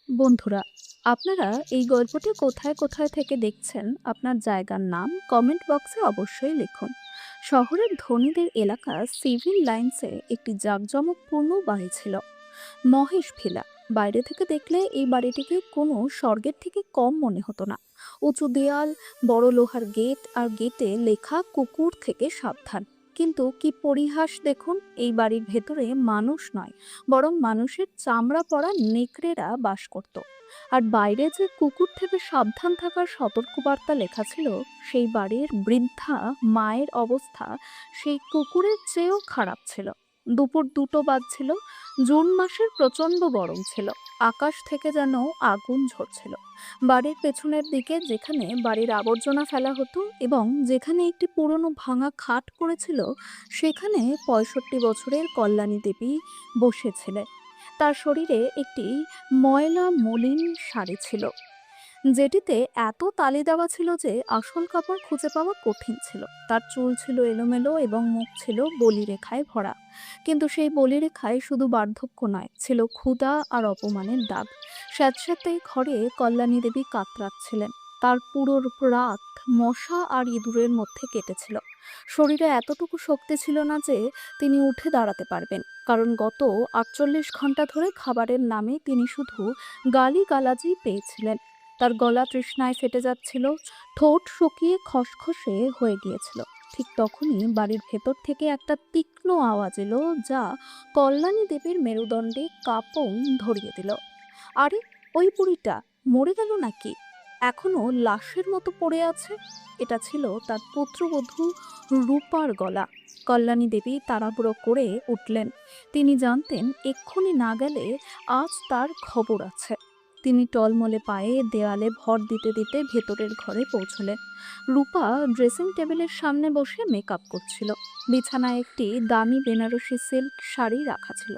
বন্ধুরা, আপনারা এই গল্পটি কোথায় কোথায় থেকে দেখছেন, আপনার জায়গার নাম কমেন্ট বক্সে অবশ্যই লিখুন। শহরের ধনীদের এলাকা সিভিল লাইন্সে একটি জাঁকজমকপূর্ণ বাড়ি ছিল, মহেশ ভিলা। বাইরে থেকে দেখলে এই বাড়িটিকে কোনো স্বর্গের থেকে কম মনে হতো না। উঁচু দেয়াল, বড় লোহার গেট, আর গেটে লেখা কুকুর থেকে সাবধান। কিন্তু কি পরিহাস দেখুন, এই বাড়ির ভেতরে মানুষ নয়, বরং মানুষের চামড়া পরা নেকড়েরা বাস করত। আর বাইরে যে কুকুর থেকে সাবধান থাকার সতর্কবার্তা লেখা ছিল, সেই বাড়ির বৃদ্ধা মায়ের অবস্থা সেই কুকুরের চেয়েও খারাপ ছিল। দুপুর 2টো বাজছিল। জুন মাসের প্রচন্ড গরম ছিল। আকাশ থেকে যেন আগুন ঝরছিল। বাড়ির পেছনের দিকে, যেখানে বাড়ির আবর্জনা ফেলা হতো এবং যেখানে একটি পুরনো ভাঙা খাট পড়েছিল, সেখানে 65 বছরের কল্যাণী দেবী বসেছিলেন। তার শরীরে একটি ময়লা মলিন শাড়ি ছিল, যেটিতে এত তালি দেওয়া ছিল যে আসল কাপড় খুঁজে পাওয়া কঠিন ছিল। তার চুল ছিল এলোমেলো এবং মুখ ছিল বলিরেখায় ভরা। কিন্তু সেই বলিরেখায় শুধু বার্ধক্য নয়, ছিল ক্ষুধা আর অপমানের দাগ। স্যাঁতস্যাঁতে ঘরে কল্যাণী দেবী কাতরাচ্ছিলেন। তার পুরো রাত মশা আর ইঁদুরের মধ্যে কেটেছিল। শরীরে এতটুকু শক্তি ছিল না যে তিনি উঠে দাঁড়াতে পারবেন, কারণ গত 48 ঘন্টা ধরে খাবারের নামে তিনি শুধু গালিগালাজি পেয়েছিলেন। তার গলা তৃষ্ণায় ফেটে যাচ্ছিল, ঠোঁট শুকিয়ে খসখসে হয়ে গিয়েছিল। ঠিক তখনই বাড়ির ভেতর থেকে একটা তীক্ষ্ণ আওয়াজ এলো, যা কল্যাণী দেবীর মেরুদণ্ডে কাঁপন ধরিয়ে দিল। আরে, ওই বুড়িটা মরে গেল নাকি? এখনো লাশের মতো পড়ে আছে। এটা ছিল তার পুত্রবধূ রূপার গলা। কল্যাণী দেবী তাড়াহুড়ো করে উঠলেন। তিনি জানতেন এক্ষুনি না গেলে আজ তার খবর আছে। তিনি টলমলে পায়ে দেয়ালে ভর দিতে দিতে ভেতরের ঘরে পৌঁছলেন। রূপা ড্রেসিং টেবিলের সামনে বসে মেকআপ করছিল। বিছানায় একটি দামি বেনারসি সিল্ক শাড়ি রাখা ছিল,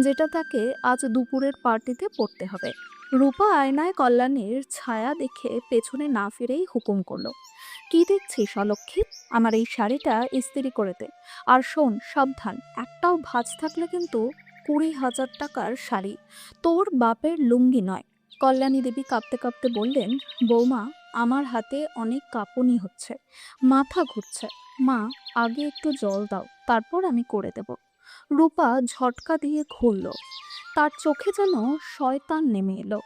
যেটা তাকে আজ দুপুরের পার্টিতে পরতে হবে। রূপা আয়নায় কল্যাণীর ছায়া দেখে পেছনে না ফিরেই হুকুম করলো, কি দেখছিস অলক্ষী? আমার এই শাড়িটা ইস্ত্রি করে দে। আর শোন, সাবধান, একটাও ভাঁজ থাকলে কিন্তু 20,000 টাকার শাড়ি, তোর বাপের লুঙ্গি নয়। কল্যাণী দেবী কাঁপতে কাঁপতে বললেন, বৌমা, আমার হাতে অনেক কাঁপুনি হচ্ছে, মাথা ঘুরছে। মা, আগে একটু জল দাও, তারপর আমি করে দেব। রূপা ঝটকা দিয়ে ঘুরল। তার চোখে যেন শয়তান নেমে এলো।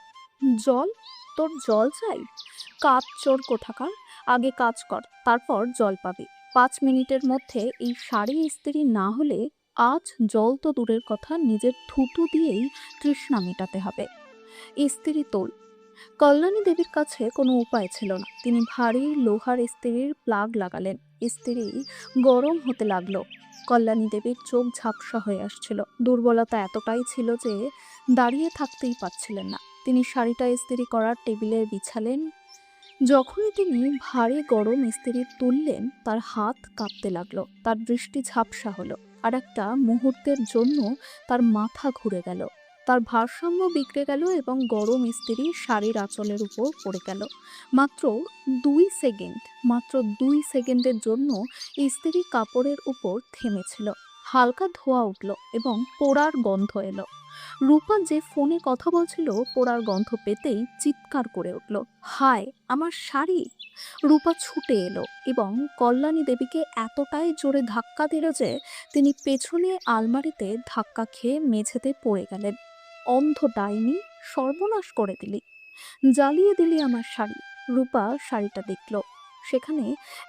জল? তোর জল চাই? কাজ চোর কোথাকার! আগে কাজ কর, তারপর জল পাবি। 5 মিনিটের মধ্যে এই শাড়ি ইস্ত্রি না হলে আজ জল তো দূরের কথা, নিজের থুতু দিয়েই তৃষ্ণা মেটাতে হবে। ইস্ত্রি তোল। কল্যাণী দেবীর কাছে কোনো উপায় ছিল না। তিনি ভারী লোহার ইস্ত্রির প্লাগ লাগালেন। ইস্ত্রি গরম হতে লাগলো। কল্যাণী দেবীর চোখ ঝাপসা হয়ে আসছিল। দুর্বলতা এতটাই ছিল যে দাঁড়িয়ে থাকতেই পারছিলেন না। তিনি শাড়িটা ইস্ত্রি করার টেবিলে বিছালেন। যখনই তিনি ভারী গরম ইস্ত্রি তুললেন, তার হাত কাঁপতে লাগলো। তার দৃষ্টি ঝাপসা হলো। আর একটা মুহূর্তের জন্য তার মাথা ঘুরে গেল। তার ভারসাম্য বিগড়ে গেল এবং গরম ইস্ত্রি শাড়ির আঁচলের উপর পড়ে গেল। মাত্র 2 সেকেন্ড, মাত্র 2 সেকেন্ডের জন্য ইস্ত্রি কাপড়ের উপর থেমেছিল। হালকা ধোঁয়া উঠল এবং পোড়ার গন্ধ এলো। রূপা যে ফোনে কথা বলছিল, পোড়ার গন্ধ পেতেই চিৎকার করে উঠল, হায়, আমার শাড়ি! রূপা ছুটে এলো এবং কল্যাণী দেবীকে এতটাই জোরে ধাক্কা দিল যে তিনি পেছনে আলমারিতে ধাক্কা খেয়ে মেঝেতে পড়ে গেলেন। অন্ধ ডাইনি, সর্বনাশ করে দিলি, জ্বালিয়ে দিলি আমার শাড়ি। রূপা শাড়িটা দেখল। সেখানে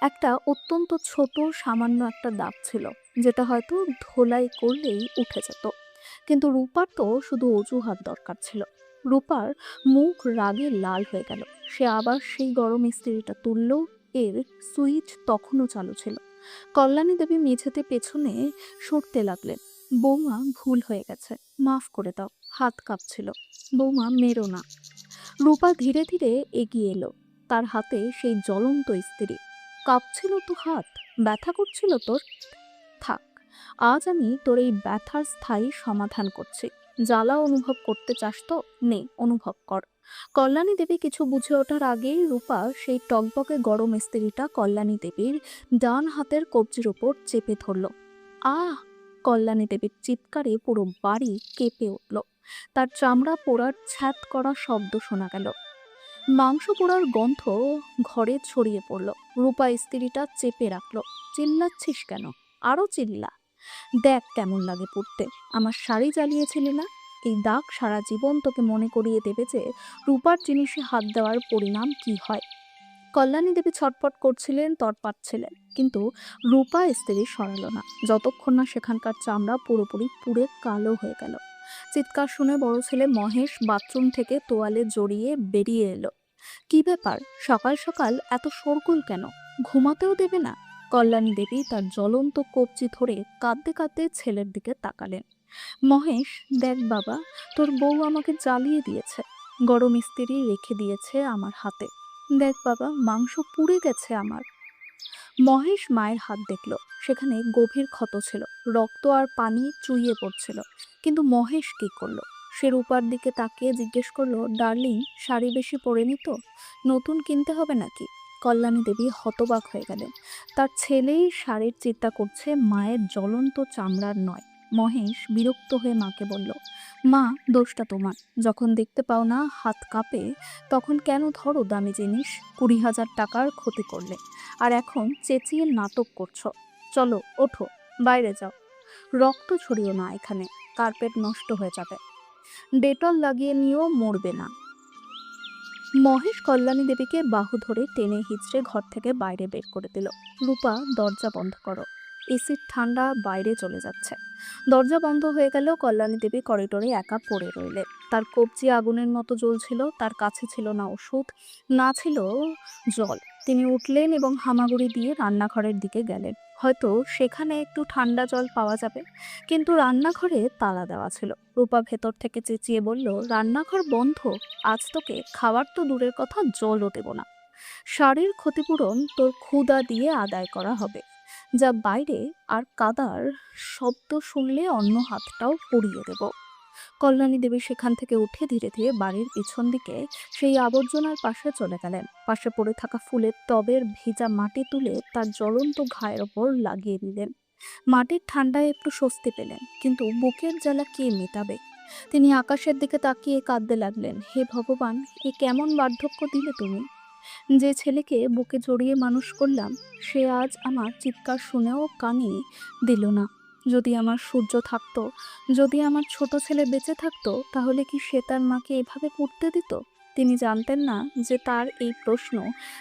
একটা অত্যন্ত ছোট সামান্য একটা দাগ ছিল, যেটা হয়তো ধোলাই করলেই উঠে যেত। কিন্তু রূপার তো শুধু অজুহাত দরকার ছিল। রূপার মুখ রাগে লাল হয়ে গেল। সে আবার সেই গরম ইস্ত্রিটা তুলল। এর সুইচ তখনও চালু ছিল। কল্যাণী দেবী মেঝেতে পেছনে সরতে লাগলেন। বৌমা, ভুল হয়ে গেছে, মাফ করে দাও। হাত কাঁপছিল। বৌমা, মেরো না। রূপা ধীরে ধীরে এগিয়ে এলো। তার হাতে সেই জ্বলন্ত ইস্ত্রি। কাঁপছিল তো হাত? ব্যথা করছিল তোর? থাক, আজ আমি তোর এই ব্যথার স্থায়ী সমাধান করছি। জ্বালা অনুভব করতে চাস তো? নে, অনুভব কর। কল্যাণী দেবী কিছু বুঝে ওঠার আগেই রূপা সেই টকবকে গরম ইস্ত্রিটা কল্যাণী দেবীর ডান হাতের কবজির উপর চেপে ধরল। আহ! কল্যাণী দেবীর চিৎকারে পুরো বাড়ি কেঁপে উঠল। তার চামড়া পোড়ার ছ্যাঁত করা শব্দ শোনা গেল। মাংস পোড়ার গন্ধ ঘরে ছড়িয়ে পড়ল। রূপা স্ত্রীটা চেপে রাখলো। চিল্লাচ্ছিস কেন? আরো চিল্লা। দেখ কেমন লাগে পড়তে। আমার শাড়ি জ্বালিয়েছিলি না? এই দাগ সারা জীবন তোকে মনে করিয়ে দেবে যে রূপার জিনিসে হাত দেওয়ার পরিণাম কি হয়। কল্যাণী দেবী ছটফট করছিলেন, তড়পাচ্ছিলেন, কিন্তু রূপা স্ত্রী সরালো না, যতক্ষণ না সেখানকার চামড়া পুরোপুরি পুড়ে কালো হয়ে গেল। চিৎকার শুনে বড় ছেলে মহেশ বাথরুম থেকে তোয়ালে জড়িয়ে বেরিয়ে এলো। কি ব্যাপার, সকাল সকাল এত শোরগোল কেন? ঘুমাতেও দেবে না? কল্যাণী দেবী তার জ্বলন্ত কবজি ধরে কাঁদতে কাঁদতে ছেলের দিকে তাকালেন। মহেশ, দেখ বাবা, তোর বউ আমাকে জ্বালিয়ে দিয়েছে, গরম ইস্ত্রি রেখে দিয়েছে আমার হাতে। দেখ বাবা, মাংস পুড়ে গেছে আমার। মহেশ মায়ের হাত দেখল। সেখানে গভীর ক্ষত ছিল, রক্ত আর পানি চুইয়ে পড়ছিল। কিন্তু মহেশ কি করলো? সে রূপার দিকে তাকিয়ে জিজ্ঞেস করলো, ডার্লিং, শাড়ি বেশি পরেনি তো? নতুন কিনতে হবে নাকি? কল্যাণী দেবী হতবাক হয়ে গেলেন। তার ছেলেই শাড়ির চিন্তা করছে, মায়ের জ্বলন্ত চামড়ার নয়। মহেশ বিরক্ত হয়ে মাকে বলল, মা, দোষটা তোমার। যখন দেখতে পাও না হাত কাঁপে, তখন কেন ধরো দামি জিনিস? 20,000 টাকার ক্ষতি করলে, আর এখন চেঁচিয়ে নাটক করছো। চলো, ওঠো, বাইরে যাও। রক্ত ছড়িও না এখানে, কার্পেট নষ্ট হয়ে যাবে। ডেটল লাগিয়ে নিয়েও মরবে না। মহেশ কল্যাণী দেবীকে বাহু ধরে টেনে হিঁচড়ে ঘর থেকে বাইরে বের করে দিল। রূপা, দরজা বন্ধ করো, এসির ঠান্ডা বাইরে চলে যাচ্ছে। দরজা বন্ধ হয়ে গেল। কল্যাণী দেবী করিডোরে একা পড়ে রইলেন। তার কবজি আগুনের মতো জ্বলছিল। তার কাছে ছিল না ওষুধ, না ছিল জল। তিনি উঠলেন এবং হামাগুড়ি দিয়ে রান্নাঘরের দিকে গেলেন। হয়তো সেখানে একটু ঠান্ডা জল পাওয়া যাবে। কিন্তু রান্নাঘরে তালা দেওয়া ছিল। রূপা ভেতর থেকে চেঁচিয়ে বলল, রান্নাঘর বন্ধ? আজ তোকে খাবার তো দূরের কথা, জলও দেব না। শাড়ির ক্ষতিপূরণ তোর ক্ষুধা দিয়ে আদায় করা হবে। যা বাইরে, আর কাদার শব্দ শুনলে অন্য হাতটাও পুড়িয়ে দেব। কল্যাণী দেবী সেখান থেকে উঠে ধীরে ধীরে বাড়ির পিছন দিকে সেই আবর্জনার পাশে চলে গেলেন। পাশে পড়ে থাকা ফুলের টবের ভেজা মাটি তুলে তার জ্বলন্ত ঘায়ের ওপর লাগিয়ে দিলেন। মাটির ঠান্ডায় একটু স্বস্তি পেলেন, কিন্তু বুকের জ্বালা কে মেটাবে? তিনি আকাশের দিকে তাকিয়ে কাঁদতে লাগলেন। হে ভগবান, এ কেমন বার্ধক্য দিলে তুমি? যে ছেলেকে বুকে জড়িয়ে মানুষ করলাম, সে আজ আমার চিৎকার শুনেও কানে দিল না। যদি আমার সূর্য থাকতো, যদি আমার ছোট ছেলে বেঁচে থাকতো, তাহলে কি সে তার মাকে এভাবে পুড়তে দিত? তিনি জানতেন না যে তার এই প্রশ্ন,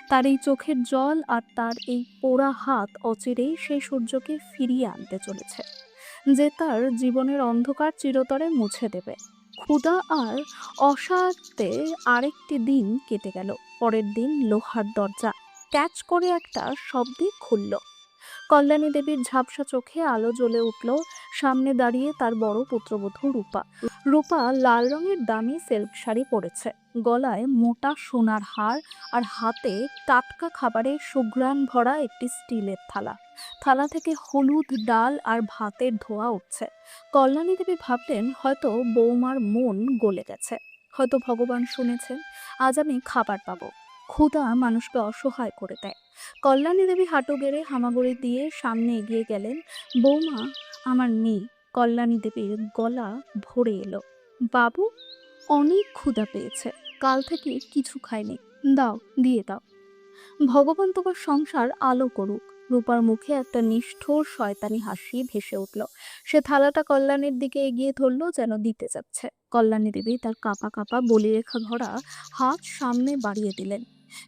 তার এই চোখের জল আর তার এই পোড়া হাত অচিরেই সেই সূর্যকে ফিরিয়ে আনতে চলেছে, যে তার জীবনের অন্ধকার চিরতরে মুছে দেবে। ক্ষুধা আর অসাতে আরেকটি দিন কেটে গেল। পরের দিন লোহার দরজা ক্যাচ করে একটা শব্দে খুলল। কল্যাণী দেবীর ঝাপসা চোখে আলো জ্বলে উঠল। সামনে দাঁড়িয়ে তার বড় পুত্রবধূ রূপা। রূপা লাল রঙের দামি সিল্ক শাড়ি পরেছে, গলায় মোটা সোনার হার, আর হাতে টাটকা খাবারের সুঘ্রাণ ভরা একটি স্টিলের থালা। থালা থেকে হলুদ ডাল আর ভাতের ধোঁয়া উঠছে। কল্যাণী দেবী ভাবলেন, হয়তো বৌমার মন গলে গেছে, হয়তো ভগবান শুনেছেন, আজ আমি খাবার পাবো। ক্ষুধা মানুষকে অসহায় করে দেয়। কল্যাণী দেবী হাঁটু গেড়ে হামাগুড়ি দিয়ে সামনে এগিয়ে গেলেন। বৌমা, আমার মেয়ে। কল্যাণী দেবীর গলা ভরে এলো। বাবু, অনেক ক্ষুধা পেয়েছে, কাল থেকে কিছু খায়নি, দাও, দিয়ে দাও। ভগবান তোমার সংসার আলো করুক। রূপার মুখে একটা নিষ্ঠুর শয়তানি হাসি ভেসে উঠল। সে থালাটা কল্যাণীর দিকে এগিয়ে ধরল, যেন দিতে যাচ্ছে। কল্যাণী দেবী তার কাঁপা কাঁপা বলিরেখা ভরা হাত সামনে বাড়িয়ে দিলেন।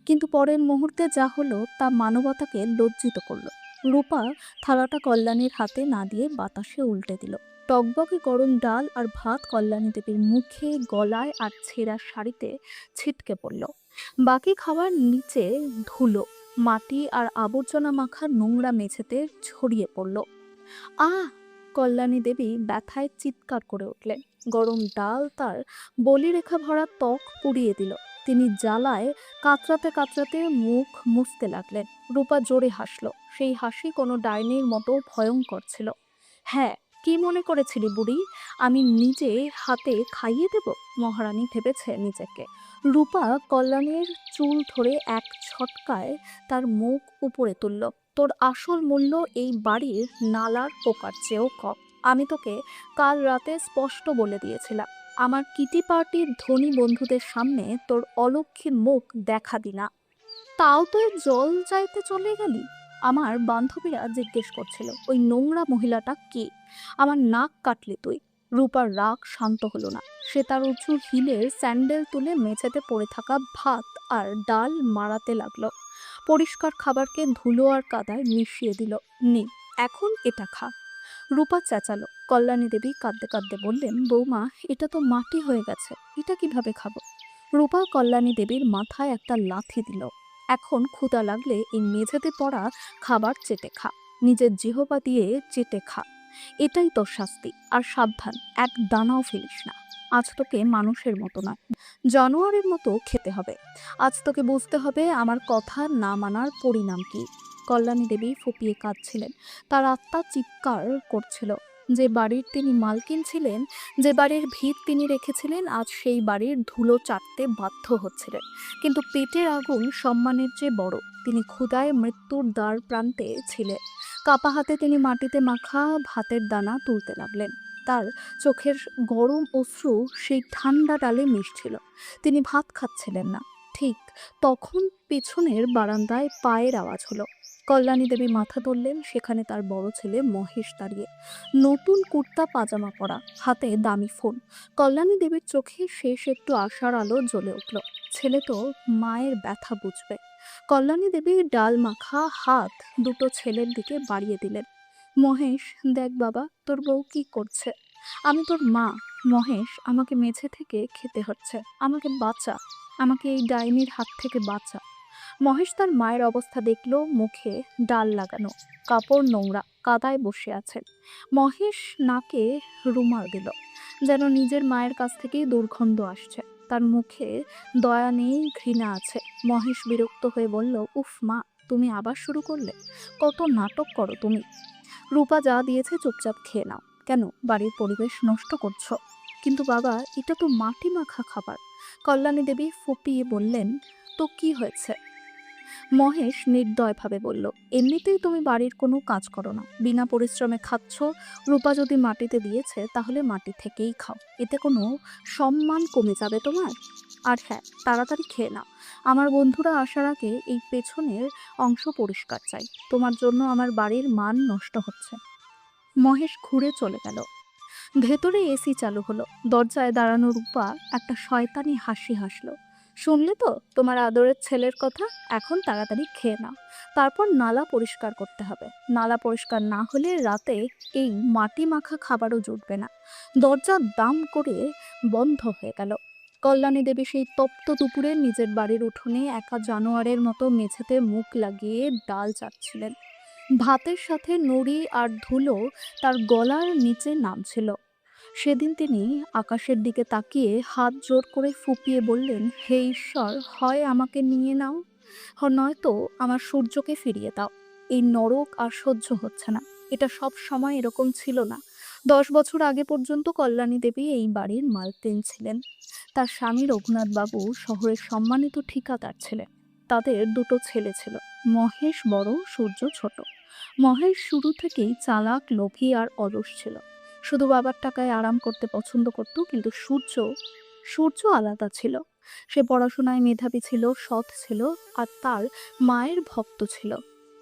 কিন্তু পরের মুহূর্তে যা হলো তা মানবতাকে লজ্জিত করল। রূপা থালাটা কল্যাণীর হাতে না দিয়ে বাতাসে উল্টে দিল। টকবকে গরম ডাল আর ভাত কল্যাণী দেবীর মুখে, গলায় আর ছেঁড়া শাড়িতে ছিটকে পড়ল। বাকি খাবার নিচে ধুলো, মাটি আর আবর্জনা মাখা নোংরা মেঝেতে ছড়িয়ে পড়ল। আহ! কল্যাণী দেবী ব্যথায় চিৎকার করে উঠলেন। গরম ডাল তার বলিরেখা ভরা ত্বক পুড়িয়ে দিল। তিনি জ্বালায় কাতরাতে কাতরাতে মুখ মুছতে লাগলেন। রূপা জোরে হাসল। সেই হাসি কোনো ডাইনির মতো ভয়ঙ্কর ছিল। হ্যাঁ, কি মনে করেছিলি বুড়ি, আমি নিজে হাতে খাইয়ে দেব? মহারানী ভেবেছে নিজেকে। রূপা কল্যাণীর চুল ধরে এক ঝটকায় তার মুখ উপরে তুলল। তোর আসল মূল্য এই বাড়ির নালার পোকার চেয়েও কম। আমি তোকে কাল রাতে স্পষ্ট বলে দিয়েছিলাম, আমার কিটি পার্টির ধনী বন্ধুদের সামনে তোর অলক্ষীর মুখ দেখাবি না। তাও তুই জল চাইতে চলে গেলি? আমার বান্ধবীরা জিজ্ঞেস করছিল ওই নোংরা মহিলাটা কে। আমার নাক কাটলি তুই। রূপার রাগ শান্ত হলো না। সে তার উঁচু হিলের স্যান্ডেল তুলে মেঝেতে পড়ে থাকা ভাত আর ডাল মারাতে লাগলো। পরিষ্কার খাবারকে ধুলো আর কাদায় মিশিয়ে দিল। নে, এখন এটা খা। রূপা চেঁচালো। কল্যাণী দেবী কাঁদতে কাঁদতে বললেন, বৌমা, এটা তো মাটি হয়ে গেছে, এটা কিভাবে খাবো? রূপা কল্যাণী দেবীর মাথায় একটা লাথি দিল। এখন ক্ষুধা লাগলে এই মেঝেতে পড়া খাবার চেটে খা। নিজের জিহবা দিয়ে চেটে খা। এটাই তোর শাস্তি। আর সাবধান, এক দানাও ফেলিস না। আজ তোকে মানুষের মতো না, জানোয়ারের মতো খেতে হবে। আজ তোকে বুঝতে হবে আমার কথা না মানার পরিণাম কি। কল্যাণী দেবী ফুপিয়ে কাঁদছিলেন। তার আত্মা চিৎকার করছিল। যে বাড়ির তিনি মালকিন ছিলেন, যে বাড়ির ভিত তিনি রেখেছিলেন, আজ সেই বাড়ির ধুলো চাটতে বাধ্য হচ্ছিলেন। কিন্তু পেটের আগুন সম্মানের চেয়ে বড়। তিনি ক্ষুধায় মৃত্যুর দ্বার প্রান্তে ছিলেন। কাপা হাতে তিনি মাটিতে মাখা ভাতের দানা তুলতে লাগলেন। তার চোখের গরম অশ্রু সেই ঠান্ডা ডালে মিশছিল। তিনি ভাত খাচ্ছিলেন না। ঠিক তখন পেছনের বারান্দায় পায়ের আওয়াজ হলো। কল্যাণী দেবী মাথা তুললেন। সেখানে তার বড় ছেলে মহেশ দাঁড়িয়ে, নতুন কুর্তা পাজামা পরা, হাতে দামি ফোন। কল্যাণী দেবীর চোখে শেষ একটু আশার আলো জ্বলে উঠল। ছেলে তো মায়ের ব্যথা বুঝবে। কল্যাণী দেবী ডাল মাখা হাত দুটো ছেলের দিকে বাড়িয়ে দিলেন। মহেশ, দেখ বাবা, তোর বউ কি করছে। আমি তোর মা। মহেশ, আমাকে মেঝে থেকে খেতে হচ্ছে। আমাকে বাঁচা। আমাকে এই ডাইনির হাত থেকে বাঁচা। মহেশ তার মায়ের অবস্থা দেখল। মুখে ডাল লাগানো, কাপড় নোংরা, কাদায় বসে আছেন। মহেশ নাকে রুমাল দিল, যেন নিজের মায়ের কাছ থেকেই দুর্গন্ধ আসছে। তার মুখে দয়া নেই, ঘৃণা আছে। মহেশ বিরক্ত হয়ে বলল, উফ মা, তুমি আবার শুরু করলে? কত নাটক করো তুমি। রূপা যা দিয়েছে চুপচাপ খেয়ে নাও। কেন বাড়ির পরিবেশ নষ্ট করছো? কিন্তু বাবা, এটা তো মাটি মাখা খাবার। কল্যাণী দেবী ফুপিয়ে বললেন, তো কি হয়েছে? মহেশ নির্দয়ভাবে বলল, এমনিতেই তুমি বাড়ির কোনো কাজ করো না, বিনা পরিশ্রমে খাচ্ছ। রূপা যদি মাটিতে দিয়েছে তাহলে মাটি থেকেই খাও। এতে কোনো সম্মান কমে যাবে তোমার? আর হ্যাঁ, তাড়াতাড়ি খেয়ে নাও। আমার বন্ধুরা আসার আগে এই পেছনের অংশ পরিষ্কার চাই। তোমার জন্য আমার বাড়ির মান নষ্ট হচ্ছে। মহেশ ঘুরে চলে গেল। ভেতরে এসি চালু হলো। দরজায় দাঁড়ানো রূপা একটা শয়তানি হাসি হাসলো। শুনলে তো তোমার আদরের ছেলের কথা। এখন তাড়াতাড়ি খেয়ে নাও। তারপর নালা পরিষ্কার করতে হবে। নালা পরিষ্কার না হলে রাতে এই মাটি মাখা খাবারও জুটবে না। দরজা দাম করে বন্ধ হয়ে গেল। কল্যাণী দেবী সেই তপ্ত দুপুরে নিজের বাড়ির উঠোনে একা জানোয়ারের মতো মেঝেতে মুখ লাগিয়ে ডাল চাটছিলেন। ভাতের সাথে নুড়ি আর ধুলো তার গলার নিচে নামছিল। সেদিন তিনি আকাশের দিকে তাকিয়ে হাত জোর করে ফুঁপিয়ে বললেন, হে ঈশ্বর, হয় আমাকে নিয়ে নাও, নয়তো আমার সূর্যকে ফিরিয়ে দাও। এই নরক আর সহ্য হচ্ছে না। এটা সব সময় এরকম ছিল না। 10 বছর আগে পর্যন্ত কল্যাণী দেবী এই বাড়ির মালকিন ছিলেন। তার স্বামী রঘুনাথ বাবু শহরের সম্মানিত ঠিকাদার ছিলেন। তাদের দুটো ছেলে ছিল, মহেশ বড়, সূর্য ছোট। মহেশ শুরু থেকেই চালাক, লোভী আর অলস ছিল। শুধু বাবার টাকায় আরাম করতে পছন্দ করত। কিন্তু সূর্য, সূর্য আলাদা ছিল। সে পড়াশোনায় মেধাবী ছিল, সৎ ছিল, আর তার মায়ের ভক্ত ছিল।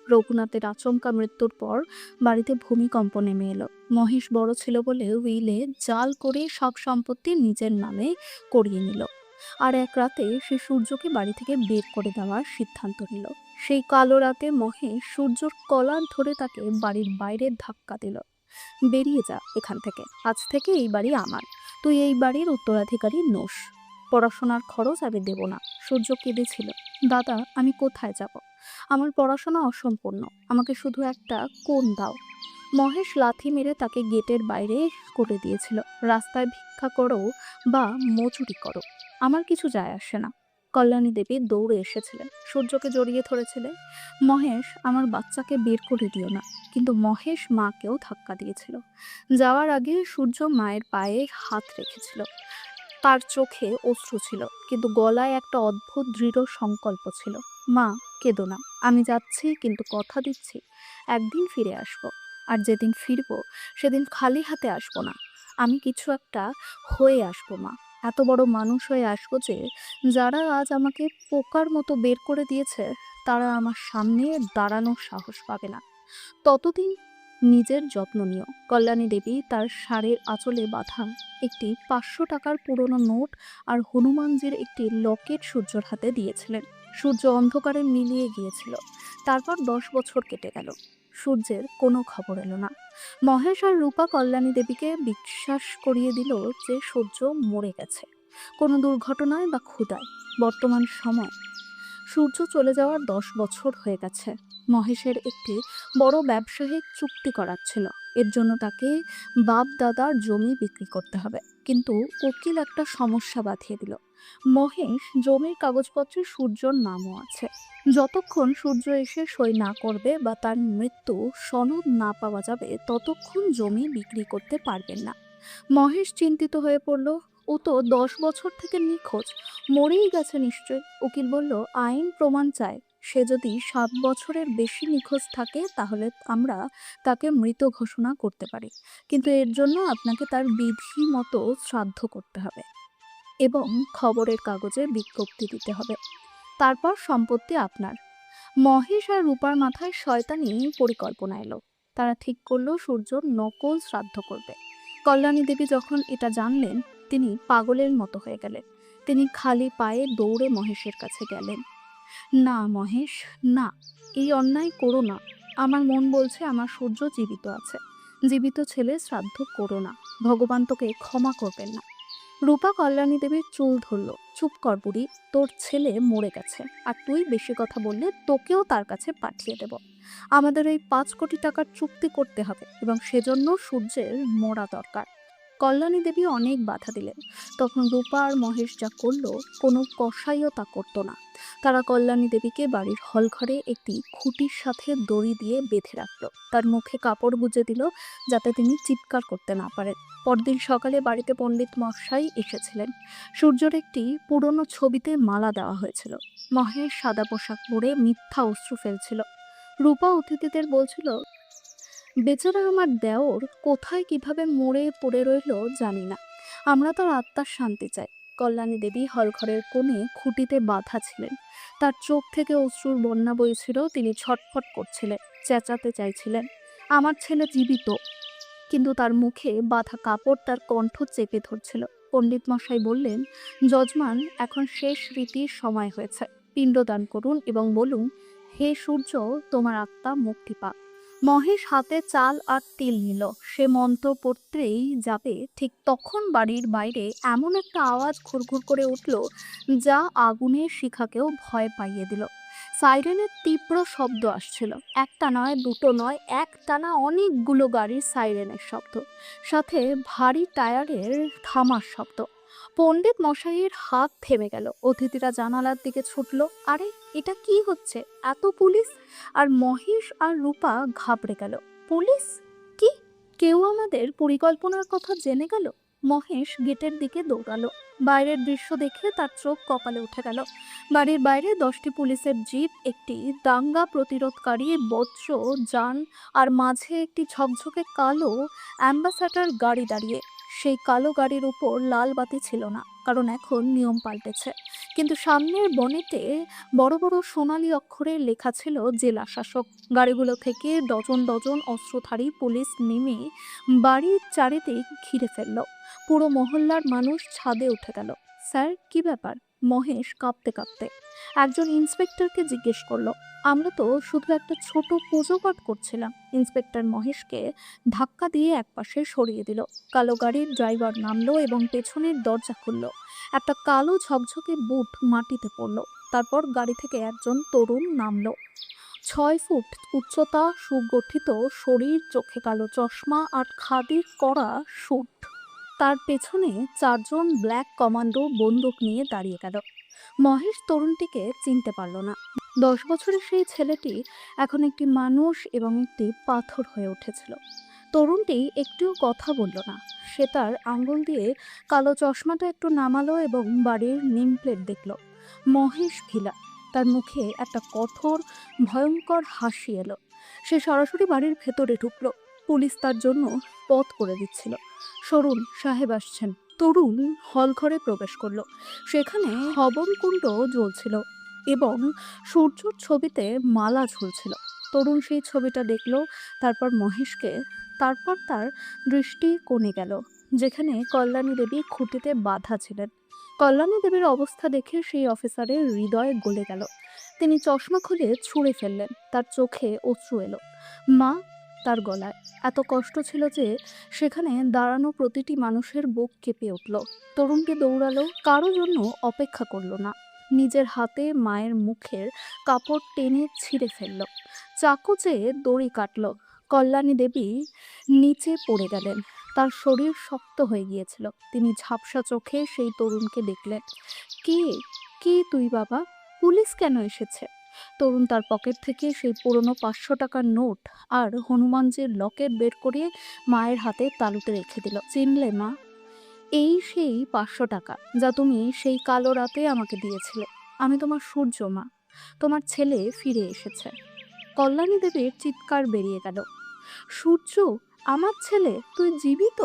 রঘুনাথের আচমকা মৃত্যুর পর বাড়িতে ভূমিকম্প নেমে এলো। মহেশ বড় ছিল বলে উইলে জাল করে সব সম্পত্তি নিজের নামে করিয়ে নিল। আর এক রাতে সে সূর্যকে বাড়ি থেকে বের করে দেওয়ার সিদ্ধান্ত নিল। সেই কালো রাতে মহেশ সূর্যর কলার ধরে তাকে বাড়ির বাইরে ধাক্কা দিল। বেরিয়ে যা এখান থেকে। আজ থেকে এই বাড়ি আমার। তুই এই বাড়ির উত্তরাধিকারী নোস। পড়াশোনার খরচ আমি দেব না। সূর্য কেঁদেছিল, দাদা, আমি কোথায় যাব? আমার পড়াশোনা অসম্পূর্ণ। আমাকে শুধু একটা কোণ দাও। মহেশ লাথি মেরে তাকে গেটের বাইরে করে দিয়েছিল। রাস্তায় ভিক্ষা করো বা মজুরি করো, আমার কিছু যায় আসে না। কল্যাণী দেবী দৌড়ে এসেছিলেন, সূর্যকে জড়িয়ে ধরেছিলেন। মহেশ, আমার বাচ্চাকে বের করে দিও না। কিন্তু মহেশ মাকেও ধাক্কা দিয়েছিল। যাওয়ার আগে সূর্য মায়ের পায়ে হাত রেখেছিল। তার চোখে অশ্রু ছিল, কিন্তু গলায় একটা অদ্ভুত দৃঢ় সংকল্প ছিল। মা, কেঁদো না। আমি যাচ্ছি, কিন্তু কথা দিচ্ছি একদিন ফিরে আসব। আর যেদিন ফিরবো সেদিন খালি হাতে আসবো না। আমি কিছু একটা হয়ে আসবো মা। এত বড় মানুষ হয়ে আসবো যে যারা আজ আমাকে পোকার মতো বের করে দিয়েছে তারা আমার সামনে দাঁড়ানোর সাহস পাবে না। ততদিন নিজের যত্ন নিও। কল্যাণী দেবী তার শাড়ির আঁচলে বাঁধা একটি ৫০০ টাকার পুরনো নোট আর হনুমানজির একটি লকেট সূর্যর হাতে দিয়েছিলেন। সূর্য অন্ধকারে মিলিয়ে গিয়েছিল। তারপর ১০ বছর কেটে গেল। সূর্যের কোনো খবর এলো না। মহেশ আর রূপা কল্যাণী দেবীকে বিশ্বাস করিয়ে দিল যে সূর্য মরে গেছে, কোনো দুর্ঘটনায় বা ক্ষুধায়। বর্তমান সময় সূর্য চলে যাওয়ার ১০ বছর হয়ে গেছে। মহেশের একটি বড় ব্যবসায়িক চুক্তি করার ছিল। এর জন্য তাকে বাপ দাদার জমি বিক্রি করতে হবে। কিন্তু উকিল একটা সমস্যা বাঁধিয়ে দিল। মহেশ জমির কাগজপত্রে সূর্যর নামও আছে। যতক্ষণ সূর্য এসে সই না করবে বা তার মৃত্যু সনদ না পাওয়া যাবে ততক্ষণ জমি বিক্রি করতে পারবেন না। মহেশ চিন্তিত হয়ে পড়ল। ও তো ১০ বছর থেকে নিখোঁজ, মরেই গেছে নিশ্চয়। উকিল বলল, আইন প্রমাণ চায়। সে যদি ৭ বছরের বেশি নিখোঁজ থাকে তাহলে আমরা তাকে মৃত ঘোষণা করতে পারি, কিন্তু এর জন্য আপনাকে তার বিধি মতো শ্রাদ্ধ করতে হবে এবং খবরের কাগজে বিজ্ঞপ্তি দিতে হবে। তারপর সম্পত্তি আপনার। মহেশ আর রূপার মাথায় শয়তানি পরিকল্পনা এলো। তারা ঠিক করলো সূর্যর নকল শ্রাদ্ধ করবে। কল্যাণী দেবী যখন এটা জানলেন তিনি পাগলের মতো হয়ে গেলেন। তিনি খালি পায়ে দৌড়ে মহেশের কাছে গেলেন। না মহেশ, না, এই অন্যায় করো না। আমার মন বলছে আমার সূর্য জীবিত আছে। জীবিত ছেলে শ্রাদ্ধ করো না, ভগবান তোকে ক্ষমা করবেন না। রূপা কল্যাণী দেবীর চুল ধরল। চুপ কর বুড়ি, তোর ছেলে মরে গেছে, আর তুই বেশি কথা বললে তোকেও তার কাছে পাঠিয়ে দেব। আমাদের এই ৫ কোটি টাকার চুক্তি করতে হবে এবং সেজন্য সূর্যের মরা দরকার। কল্যাণী দেবী অনেক বাধা দিলেন। তখন রূপা আর মহেশ যা করলো কোনো কসাইও তা করতো না। তারা কল্যাণী দেবীকে বাড়ির হলঘরে একটি খুঁটির সাথে দড়ি দিয়ে বেঁধে রাখলো। তার মুখে কাপড় গুজে দিল যাতে তিনি চিৎকার করতে না পারেন। পরদিন সকালে বাড়িতে পণ্ডিত মশাই এসেছিলেন। সূর্যর একটি পুরনো ছবিতে মালা দেওয়া হয়েছিল। মহেশ সাদা পোশাক পরে মিথ্যা অশ্রু ফেলছিল। রূপা অতিথিদের বলছিল, বেচারা আমার দেওর কোথায় কিভাবে মরে পড়ে রইল জানি না, আমরা তার আত্মার শান্তি চাই। কল্যাণী দেবী হলঘরের কোণে খুঁটিতে বাঁধা ছিলেন। তার চোখ থেকে অশ্রুর বন্যা বইছিল। তিনি ছটফট করছিলেন, চেঁচাতে চাইছিলেন, আমার ছেলে জীবিত। কিন্তু তার মুখে বাঁধা কাপড় তার কণ্ঠ চেপে ধরছিল। পণ্ডিত মশাই বললেন, যজমান, এখন শেষ রীতির সময় হয়েছে। পিণ্ডদান করুন এবং বলুন, হে সূর্য, তোমার আত্মা মুক্তি পাক। মহেশ হাতে চাল আর তিল নিল। সে মন্ত্র পড়তেই যাবে, ঠিক তখন বাড়ির বাইরে এমন একটা আওয়াজ ঘুরঘুর করে উঠল যা আগুনের শিখাকেও ভয় পাইয়ে দিল। সাইরেনের তীব্র শব্দ আসছিল। একটা নয়, দুটো নয়, একটানা অনেকগুলো গাড়ির সাইরেনের শব্দ, সাথে ভারী টায়ারের থামার শব্দ। পণ্ডিত মশাইয়ের হাত থেমে গেল। অতিথিরা জানালার দিকে ছুটল। আরে, এটা কি হচ্ছে? এত পুলিশ! আর মহেশ আর রূপা ঘাবড়ে গেল। পুলিশ? কি? কেউ আমাদের পরিকল্পনার কথা জেনে গেল? মহেশ গেটের দিকে দৌড়ালো। বাইরের দৃশ্য দেখে তার চোখ কপালে উঠে গেল। বাড়ির বাইরে ১০টি পুলিশের জিপ, একটি দাঙ্গা প্রতিরোধকারী বজ্র যান, আর মাঝে একটি ঝকঝকে কালো অ্যাম্বাসাডার গাড়ি দাঁড়িয়ে। সেই কালো গাড়ির উপর লাল বাতি ছিল না, কারণ এখন নিয়ম পাল্টেছে। কিন্তু সামনের বনেটে বড় বড় সোনালী অক্ষরে লেখা ছিল জেলা শাসক। গাড়িগুলো থেকে ডজন ডজন অস্ত্রধারী পুলিশ নেমে বাড়ির চারিদিক ঘিরে ফেলল। পুরো মহল্লার মানুষ ছাদে উঠে গেল। স্যার, কি ব্যাপার? মহেশ কাঁপতে কাঁপতে একজন ইন্সপেক্টরকে জিজ্ঞেস করলো। আমরা তো শুধু একটা ছোট পুজো পাঠ করছিলাম। ইন্সপেক্টর মহেশকে ধাক্কা দিয়ে একপাশে সরিয়ে দিল। কালো গাড়ির ড্রাইভার নামলো এবং পেছনের দরজা খুলল। একটা কালো ঝকঝকে বুট মাটিতে পড়ল। তারপর গাড়ি থেকে একজন তরুণ নামলো। ৬ ফুট উচ্চতা, সুগঠিত শরীর, চোখে কালো চশমা আর খাদির করা স্যুট। তার পেছনে ৪ জন ব্ল্যাক কমান্ডো বন্দুক নিয়ে দাঁড়িয়ে গেল। মহেশ তরুণটিকে চিনতে পারল না। ১০ বছরের সেই ছেলেটি এখন একটি মানুষ এবং একটি পাথর হয়ে উঠেছিল। তরুণটি একটুও কথা বলল না। সে তার আঙ্গুল দিয়ে কালো চশমাটা একটু নামালো এবং বাড়ির নেম প্লেট দেখল। মহেশ ভিলা। তার মুখে একটা কঠোর ভয়ঙ্কর হাসি এলো। সে সরাসরি বাড়ির ভেতরে ঢুকলো। পুলিশ তার জন্য পথ করে দিচ্ছিল। সরুন, সাহেব আসছেন। তরুণ হল ঘরে প্রবেশ করলো। সেখানে হবনকুণ্ড জ্বলছিল এবং সূর্যর ছবিতে মালা ঝুলছিল। তরুণ সেই ছবিটা দেখলো, তারপর মহেশকে। তারপর তার দৃষ্টি কোণে গেল, যেখানে কল্যাণী দেবী খুঁটিতে বাঁধা ছিলেন। কল্যাণী দেবীর অবস্থা দেখে সেই অফিসারের হৃদয় গলে গেল। তিনি চশমা খুলে ছুঁড়ে ফেললেন। তার চোখে অশ্রু এলো। মা! তার গলায় এত কষ্ট ছিল যে সেখানে দাঁড়ানো প্রতিটি মানুষের বুক কেঁপে উঠল। তরুণকে দৌড়ালো, কারো জন্য অপেক্ষা করলো না। নিজের হাতে মায়ের মুখের কাপড় টেনে ছিঁড়ে ফেলল, চাকু চেয়ে দড়ি কাটল। কল্যাণী দেবী নিচে পড়ে গেলেন। তার শরীর শক্ত হয়ে গিয়েছিল। তিনি ঝাপসা চোখে সেই তরুণকে দেখলেন। কে? কে তুই বাবা? পুলিশ কেন এসেছে? তরুণ তার পকেট থেকে সেই পুরনো 500 টাকার নোট আর হনুমানজির লকেট বের করে মায়ের হাতে তালুতে রেখে দিল। চিনলে মা? এই সেই 500 টাকা যা তুমি সেই কালো রাতে আমাকে দিয়েছিলে। আমি তোমার সূর্য মা। তোমার ছেলে ফিরে এসেছে। কল্যাণী দেবীর চিৎকার বেরিয়ে গেল। সূর্য, আমার ছেলে, তুই জীবিত?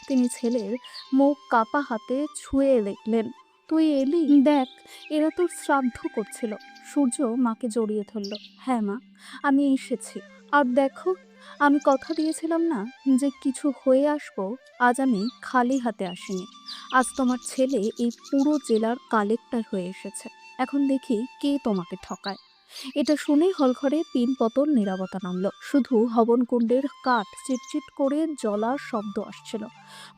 তিনি ছেলের মুখ কাপা হাতে ছুঁয়ে দেখলেন। তুই এলি? দেখ, এরা তোর শ্রাদ্ধ করছিল। সূর্য মাকে জড়িয়ে ধরল। হ্যাঁ মা, আমি এসেছি। আর দেখো, আমি কথা দিয়েছিলাম না যে কিছু হয়ে আসবো। আজ আমি খালি হাতে আসিনি। আজ তোমার ছেলে এই পুরো জেলার কালেক্টর হয়ে এসেছে। এখন দেখি কে তোমাকে ঠকায়। এটা শুনে হলঘরে পিন পতন নীরবতা নামল। শুধু হবনকুণ্ডের কাঠ চিটচিট করে জ্বলার শব্দ আসছিল।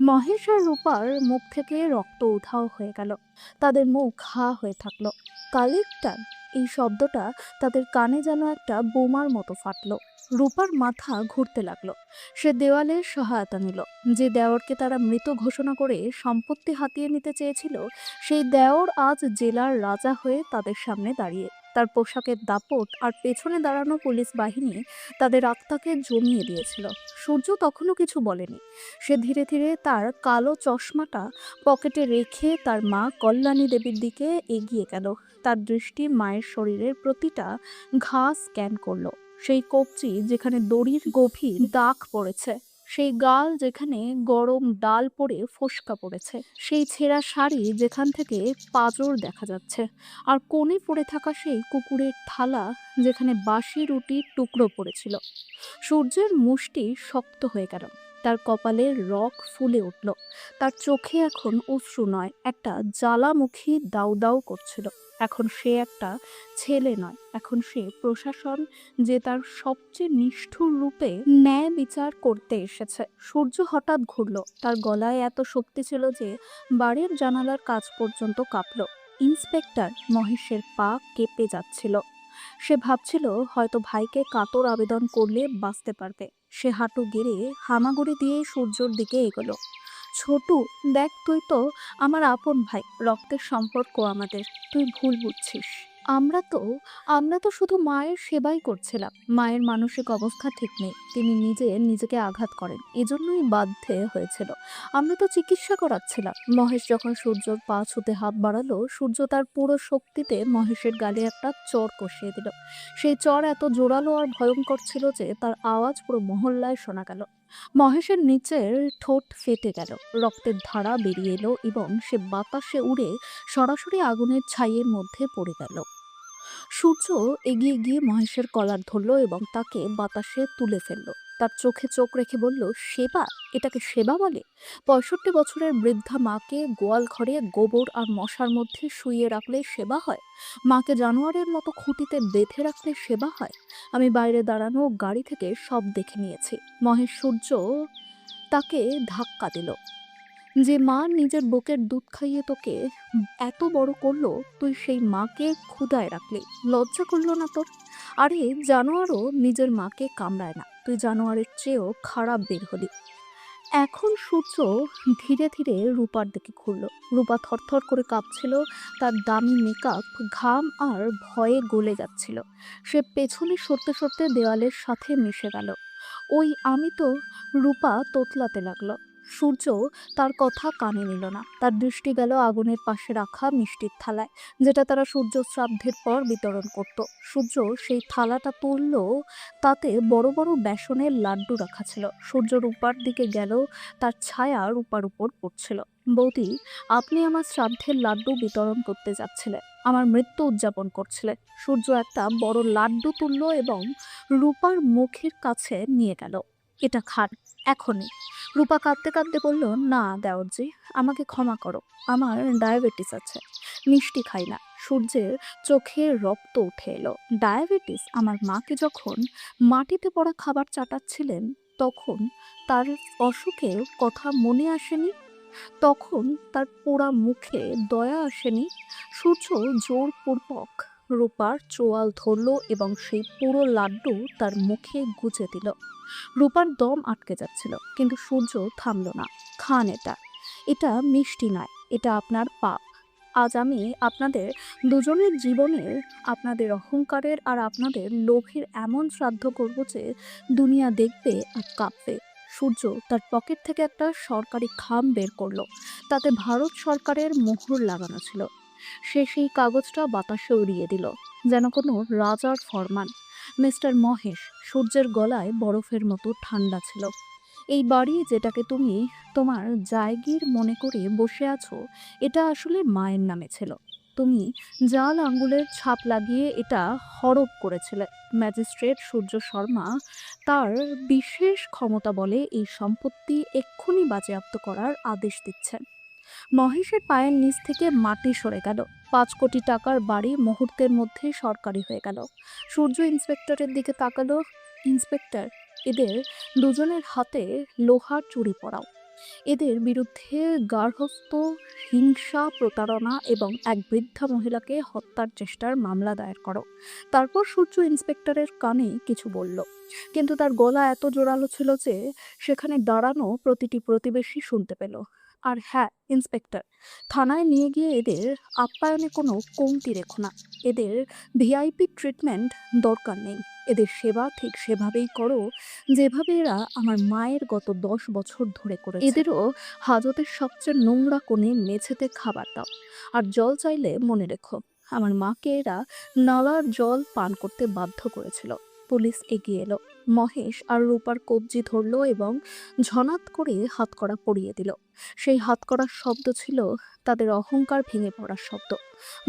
মহেশ আর রূপার মুখ থেকে রক্ত উধাও হয়ে গেল। তাদের মুখ হা হয়ে থাকলো। কালেক্টর, এই শব্দটা তাদের কানে যেন একটা বোমার মতো ফাটলো। রূপার মাথা ঘুরতে লাগলো। সে দেওয়ালের সহায়তা নিল। যে দেওরকে তারা মৃত ঘোষণা করে সম্পত্তি হাতিয়ে নিতে চেয়েছিল, সেই দেওর আজ জেলার রাজা হয়ে তাদের সামনে দাঁড়িয়ে। তার পোশাকের দাপট আর পেছনে দাঁড়ানো পুলিশ বাহিনী তাদের আত্মাকে জমিয়ে দিয়েছিল। সূর্য তখনও কিছু বলেনি। সে ধীরে ধীরে তার কালো চশমাটা পকেটে রেখে তার মা কল্যাণী দেবীর দিকে এগিয়ে গেল। তার দৃষ্টি মায়ের শরীরের প্রতিটা ঘা স্ক্যান করলো। সেই কবজি যেখানে দড়ির গভীর দাগ পড়েছে, সেই গাল যেখানে গরম ডাল পড়ে ফোসকা পড়েছে, সেই ছেঁড়া শাড়ি যেখান থেকে পাঁজর দেখা যাচ্ছে, আর কোণে পড়ে থাকা সেই কুকুরের থালা যেখানে বাসি রুটির টুকরো পড়েছিল। সূর্যের মুষ্টি শক্ত হয়ে গেল। তার কপালের রগ ফুলে উঠল। তার চোখে এখন অশ্রু নয়, একটা জ্বালামুখী দাউ দাউ করছিল। এখন সে একটা ছেলে নয়, এখন সে প্রশাসন, যে তার সবচেয়ে নিষ্ঠুর রূপে ন্যায় বিচার করতে এসেছে। সূর্য হঠাৎ ঘুরল। তার গলায় এত শক্তি ছিল যে বাড়ির জানালার কাজ পর্যন্ত কাঁপল। ইন্সপেক্টর মহেশের পা কেঁপে যাচ্ছিল। সে ভাবছিল হয়তো ভাইকে কাতর আবেদন করলে বাঁচতে পারবে। সে হাঁটু গেড়ে হামাগুড়ি দিয়ে সূর্যর দিকে এগোলো। ছোটু, দেখ, তুই তো আমার আপন ভাই, রক্তের সম্পর্ক আমাদের। তুই ভুল বুঝছিস। আমরা তো আমরা তো শুধু মায়ের সেবাই করছিলাম। মায়ের মানসিক অবস্থা ঠিক নেই। তিনি নিজেকে আঘাত করেন, এজন্যই বাধ্য হয়েছিল। আমরা তো চিকিৎসা করাচ্ছিলাম। মহেশ যখন সূর্যর পা ছুতে হাত বাড়ালো, সূর্য তার পুরো শক্তিতে মহেশের গালে একটা চড় কষিয়ে দিল। সেই চড় এত জোরালো আর ভয়ঙ্কর ছিল যে তার আওয়াজ পুরো মহল্লায় শোনা গেল। মহেশের নিচের ঠোঁট ফেটে গেল, রক্তের ধারা বেরিয়ে এলো এবং সে বাতাসে উড়ে সরাসরি আগুনের ছাইয়ের মধ্যে পড়ে গেল। সূর্য এগিয়ে গিয়ে মহেশের কলার ধরল এবং তাকে বাতাসে তুলে ফেলল। তার চোখে চোখ রেখে বলল, সেবা? এটাকে সেবা বলে? 65 বছরের বৃদ্ধা মাকে গোয়াল ঘরে গোবর আর মশার মধ্যে শুইয়ে রাখলে সেবা হয়? মাকে জানোয়ারের মতো খুঁটিতে বেঁধে রাখলে সেবা হয়? আমি বাইরে দাঁড়ানো গাড়ি থেকে সব দেখে নিয়েছি। মহেশ সূর্য তাকে ধাক্কা দিল। যে মা নিজের বুকের দুধ খাইয়ে তোকে এত বড় করলো, তুই সেই মাকে ক্ষুধায় রাখলি। লজ্জা করলো না তোর? আরে, জানোয়ারও নিজের মাকে কামড়ায় না। তুই জানোয়ারের চেয়েও খারাপ বের হলি। এখন সূর্য ধীরে ধীরে রূপার দিকে ঘুরল। রূপা থরথর করে কাঁপছিল। তার দামি মেকআপ ঘাম আর ভয়ে গলে যাচ্ছিল। সে পেছনে সরতে সরতে দেওয়ালের সাথে মিশে গেল। ওই আমি তো। রূপা তোতলাতে লাগলো। সূর্য তার কথা কানে নিল না। তার দৃষ্টি গেল আগুনের পাশে রাখা মিষ্টির থালায়, যেটা তারা সূর্য শ্রাদ্ধের পর বিতরণ করত। সূর্য সেই থালাটা তুলল, তাতে বড় বড় বেসনের লাড্ডু রাখা ছিল। সূর্য রূপার দিকে গেল, তার ছায়া রূপার উপর পড়ছিল। বৌদি, আপনি আমার শ্রাদ্ধের লাড্ডু বিতরণ করতে যাচ্ছিলেন, আমার মৃত্যু উদযাপন করছিলেন। সূর্য একটা বড় লাড্ডু তুলল এবং রূপার মুখের কাছে নিয়ে গেল। এটা খান, এখনই। রূপা কাঁদতে কাঁদতে বলল, না দেওরজি, আমাকে ক্ষমা করো, আমার ডায়াবেটিস আছে, মিষ্টি খাই না। সূর্যের চোখে রক্ত উঠে এলো। ডায়াবেটিস? আমার মাকে যখন মাটিতে পড়া খাবার চাটাচ্ছিলেন, তখন তার অসুখের কথা মনে আসেনি? তখন তার পোড়া মুখে দয়া আসেনি? সূর্য জোরপূর্বক রূপার চোয়াল ধরল এবং সেই পুরো লাড্ডু তার মুখে গুজে দিল। রূপার দম আটকে যাচ্ছিল, কিন্তু সূর্য থামল না। খান এটা, এটা মিষ্টি নয়, এটা আপনার পাপ। আজ আমি আপনাদের দুজনের জীবনের, আপনাদের অহংকারের আর আপনাদের লোভের এমন শ্রাদ্ধ করব যে দুনিয়া দেখবে আর কাঁপবে। সূর্য তার পকেট থেকে একটা সরকারি খাম বের করলো, তাতে ভারত সরকারের মোহর লাগানো ছিল। সে সেই কাগজটা বাতাসে উড়িয়ে দিল, যেন কোনো রাজার ফরমান। মিস্টার মহেশ, সূর্যের গলায় বরফের মতো ঠান্ডা ছিল। এই বাড়ি যেটাকে তুমি তোমার জায়গির মনে করে বসে আছো, এটা আসলে মায়ের নামে ছিল। তুমি জাল আঙ্গুলের ছাপ লাগিয়ে এটা হরপ করেছিলে। ম্যাজিস্ট্রেট সূর্য শর্মা তার বিশেষ ক্ষমতা বলে এই সম্পত্তি এক্ষুনি বাজেয়াপ্ত করার আদেশ দিচ্ছেন। মহেশের পায়ের নিচ থেকে মাটি সরে গেল। 5 কোটি টাকার বাড়ি মুহূর্তের মধ্যে সরকারি হয়ে গেল। সূর্য ইন্সপেক্টরের দিকে তাকালো। ইন্সপেক্টর, এদের দুজনের হাতে লোহার চুড়ি পরাও। এদের বিরুদ্ধে গার্হস্থ্য হিংসা, প্রতারণা এবং এক বৃদ্ধা মহিলাকে হত্যার চেষ্টার মামলা দায়ের করো। তারপর সূর্য ইন্সপেক্টরের কানে কিছু বলল, কিন্তু তার গলা এত জোরালো ছিল যে সেখানে দাঁড়ানো প্রতিটি প্রতিবেশী শুনতে পেল। আর হ্যাঁ ইন্সপেক্টর, থানায় নিয়ে গিয়ে এদের আপ্যায়নে কোনো কমতি রেখো না। এদের ভিআইপি ট্রিটমেন্ট দরকার নেই। এদের সেবা ঠিক সেভাবেই করো যেভাবে এরা আমার মায়ের গত 10 বছর ধরে করেছে। এদেরও হাজতের সবচেয়ে নোংরা কোণে মেঝেতে খাবার দাও। আর জল চাইলে মনে রেখো, আমার মাকে এরা নালার জল পান করতে বাধ্য করেছিল। পুলিশ এগিয়ে এলো। মহেশ আর রূপার কবজি ধরলো এবং ঝনাত করে হাতকড়া পরিয়ে দিল। সেই হাতকড়ার শব্দ ছিল তাদের অহংকার ভেঙে পড়ার শব্দ।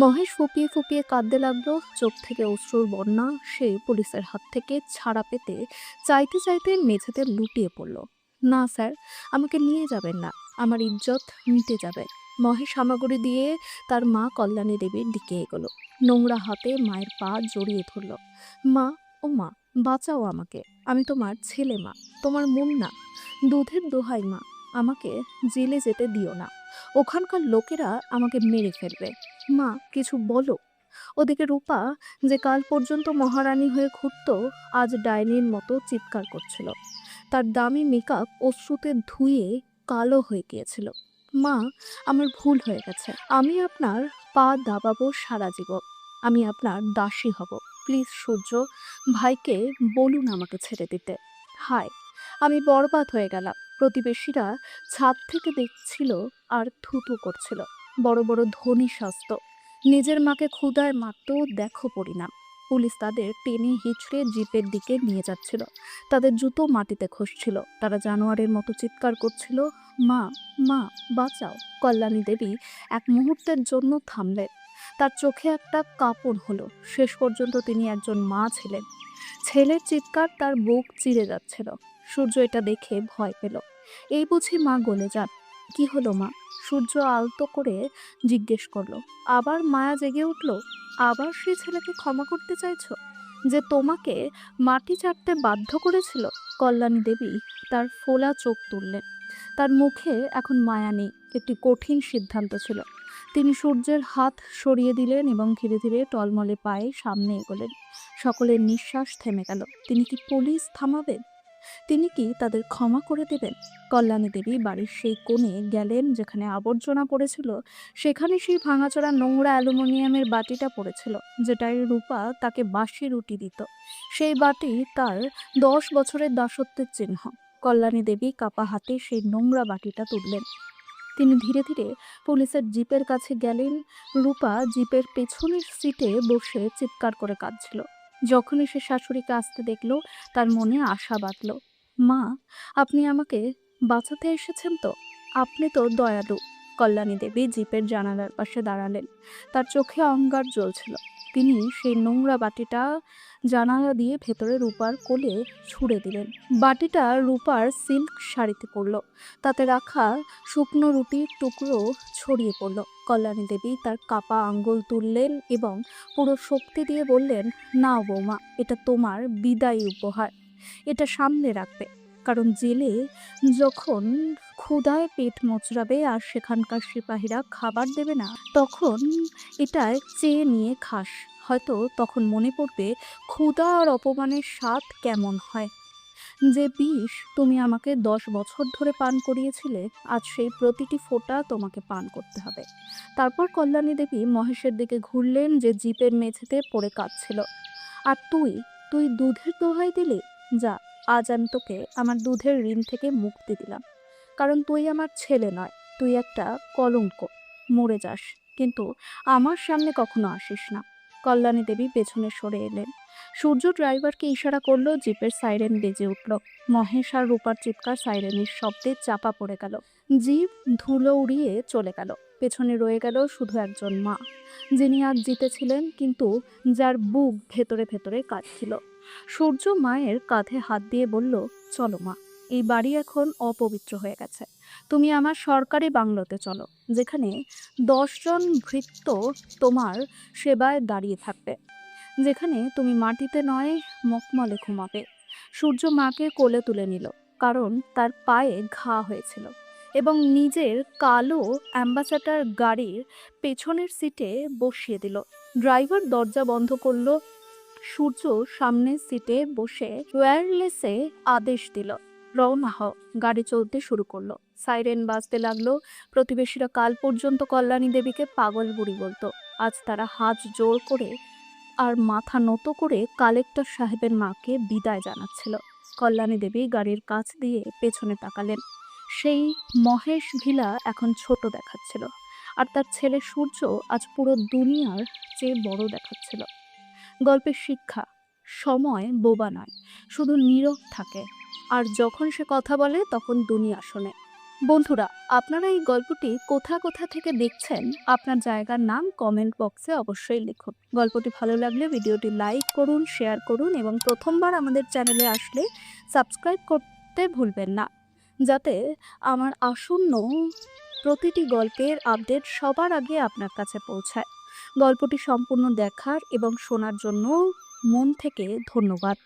মহেশ ফুপিয়ে ফুপিয়ে কাঁদতে লাগলো, চোখ থেকে অশ্রুর বন্যা। সে পুলিশের হাত থেকে ছাড়া পেতে চাইতে চাইতে মেঝেতে লুটিয়ে পড়ল। না স্যার, আমাকে নিয়ে যাবেন না, আমার ইজ্জত মিটে যাবে। মহেশ হামাগুড়ি দিয়ে তার মা কল্যাণী দেবীর দিকে এগোলো। নোংরা হাতে মায়ের পা জড়িয়ে ধরল। মা, ও মা, বাঁচাও আমাকে, আমি তোমার ছেলে মা, তোমার মুন্না। দুধের দোহাই মা, আমাকে জেলে যেতে দিও না, ওখানকার লোকেরা আমাকে মেরে ফেলবে। মা, কিছু বলো। ওদিকে রূপা, যে কাল পর্যন্ত মহারানী হয়ে ঘুরত, আজ ডাইনির মতো চিৎকার করছিল। তার দামি মেকআপ অশ্রুতে ধুয়ে কালো হয়ে গিয়েছিল। মা, আমার ভুল হয়ে গেছে, আমি আপনার পা দাবাবো সারা জীবন, আমি আপনার দাসী হব। প্লিজ সূর্য ভাইকে বলুন আমাকে ছেড়ে দিতে। হায়, আমি বরবাদ হয়ে গেলাম। প্রতিবেশীরা ছাদ থেকে দেখছিল আর থুতু করছিল। বড় বড় ধনী স্বাস্থ্য নিজের মাকে ক্ষুধায় মারত, দেখো পরিণাম। পুলিশ তাদের টেনে হিঁচড়ে জিপের দিকে নিয়ে যাচ্ছিল। তাদের জুতো মাটিতে খসছিল। তারা জানোয়ারের মতো চিৎকার করছিল, মা, মা, বাঁচাও। কল্যাণী দেবী এক মুহূর্তের জন্য থামলেন। তার চোখে একটা কাঁপন হলো। শেষ পর্যন্ত তিনি একজন মা ছিলেন। ছেলের চিৎকার তার বুক চিরে যাচ্ছিল। সূর্য এটা দেখে ভয় পেল। এই বুঝি মা গলে যান। কি হলো মা? সূর্য আলতো করে জিজ্ঞেস করলো। আবার মায়া জেগে উঠল। আবার সেই ছেলেকে ক্ষমা করতে চাইছো, যে তোমাকে মাটি চাটতে বাধ্য করেছিল? কল্যাণী দেবী তার ফোলা চোখ তুললেন। তার মুখে এখন মায়া নেই, একটি কঠিন সিদ্ধান্ত ছিল। তিনি সূর্যের হাত সরিয়ে দিলেন এবং ধীরে ধীরে টলমলে পায়ে সামনে এগোলেন। সকলের নিঃশ্বাস থেমে গেল। তিনি কি পুলিশ থামাবেন? তিনি কি তাদের ক্ষমা করে দেবেন? কল্যাণী দেবী বাড়ির সেই কোণে গেলেন যেখানে আবর্জনা পড়েছিল। সেখানে সেই ভাঙাচোরা নোংরা অ্যালুমিনিয়ামের বাটিটা পড়েছিল, যেটায় রূপা তাকে বাসি রুটি দিত। সেই বাটি তার 10 বছরের দাসত্বের চিহ্ন। কল্যাণী দেবী কাপা হাতে সেই নোংরা বাটিটা তুললেন। তিনি ধীরে ধীরে পুলিশের জিপের কাছে গেলেন। রূপা জিপের পেছনের সিটে বসে চিৎকার করে কাঁদছিল। যখনই সে শাশুড়িকে আসতে দেখল, তার মনে আশা বাঁধল। মা, আপনি আমাকে বাঁচাতে এসেছেন তো? আপনি তো দয়ালু। কল্যাণী দেবী জিপের জানালার পাশে দাঁড়ালেন। তার চোখে অহংকার জ্বলছিল। তিনি সেই নোংরা বাটিটা জানালা দিয়ে ভেতরে রূপার কোলে ছুঁড়ে দিলেন। বাটিটা রূপার সিল্ক শাড়িতে পড়ল। তাতে রাখা শুকনো রুটির টুকরো ছড়িয়ে পড়ল। কল্যাণী দেবী তার কাপা আঙ্গুল তুললেন এবং পুরো শক্তি দিয়ে বললেন, নাও বৌমা, এটা তোমার বিদায়ী উপহার। এটা সামনে রাখবে, কারণ জেলে যখন ক্ষুধায় পেট মোচড়াবে আর সেখানকার সিপাহীরা খাবার দেবে না, তখন এটায় চেয়ে নিয়ে খাস। হয়তো তখন মনে পড়বে ক্ষুধা আর অপমানের স্বাদ কেমন হয়। যে বিষ তুমি আমাকে 10 বছর ধরে পান করিয়েছিলে, আজ সেই প্রতিটি ফোঁটা তোমাকে পান করতে হবে। তারপর কল্যাণী দেবী মহেশের দিকে ঘুরলেন, যে জিপের মেঝেতে পড়ে কাঁদছিল। আর তুই তুই দুধের দোহাই দিলি? যা, আজ আমি তোকে আমার দুধের ঋণ থেকে মুক্তি দিলাম। কারণ তুই আমার ছেলে নয়, তুই একটা কলঙ্ক। মরে যাস, কিন্তু আমার সামনে কখনো আসিস না। কল্যাণী দেবী পেছনে সরে এলেন। সূর্য ড্রাইভারকে ইশারা করলো। জিপের সাইরেন বেজে উঠল। মহেশ আর রূপার চিৎকার সাইরেনের শব্দে চাপা পড়ে গেল। জিপ ধুলো উড়িয়ে চলে গেল। পেছনে রয়ে গেল শুধু একজন মা, যিনি আজ জিতেছিলেন, কিন্তু যার বুক ভেতরে ভেতরে কাঁদছিল। সূর্য মায়ের কাঁধে হাত দিয়ে বলল, চলো মা, এই বাড়ি এখন অপবিত্র হয়ে গেছে। তুমি আমার সরকারি বাংলোতে চলো, যেখানে 10 জন ভৃত্য তোমার সেবায় দাঁড়িয়ে থাকবে, যেখানে তুমি মাটিতে নয় মখমলে ঘুমাবে। সূর্য মাকে কোলে তুলে নিল, কারণ তার পায়ে ঘা হয়েছিল, এবং নিজের কালো অ্যাম্বাসেডর গাড়ির পেছনের সিটে বসিয়ে দিল। ড্রাইভার দরজা বন্ধ করলো। সূর্য সামনের সিটে বসে ওয়্যারলেসে আদেশ দিল, রওনা হও। গাড়ি চলতে শুরু করলো। সাইরেন বাজতে লাগলো। প্রতিবেশীরা কাল পর্যন্ত কল্যাণী দেবীকে পাগল বুড়ি বলতো। আজ তারা হাত জোর করে আর মাথা নত করে কালেক্টর সাহেবের মাকে বিদায় জানাচ্ছিল। কল্যাণী দেবী গাড়ির কাছ দিয়ে পেছনে তাকালেন। সেই মহেশ ভিলা এখন ছোট দেখাচ্ছিল, আর তার ছেলে সূর্য আজ পুরো দুনিয়ার চেয়ে বড় দেখাচ্ছিল। গল্পের শিক্ষা: সময় বোবা নয়, শুধু নীরব থাকে, আর যখন সে কথা বলে তখন দুনিয়া শোনে। বন্ধুরা, আপনারা এই গল্পটি কোথা কোথা থেকে দেখছেন, আপনার জায়গার নাম কমেন্ট বক্সে অবশ্যই লিখুন। গল্পটি ভালো লাগলে ভিডিওটি লাইক করুন, শেয়ার করুন, এবং প্রথমবার আমাদের চ্যানেলে আসলে সাবস্ক্রাইব করতে ভুলবেন না, যাতে আমার আসন্ন প্রতিটি গল্পের আপডেট সবার আগে আপনার কাছে পৌঁছায়। গল্পটি সম্পূর্ণ দেখার এবং শোনার জন্য মন থেকে ধন্যবাদ।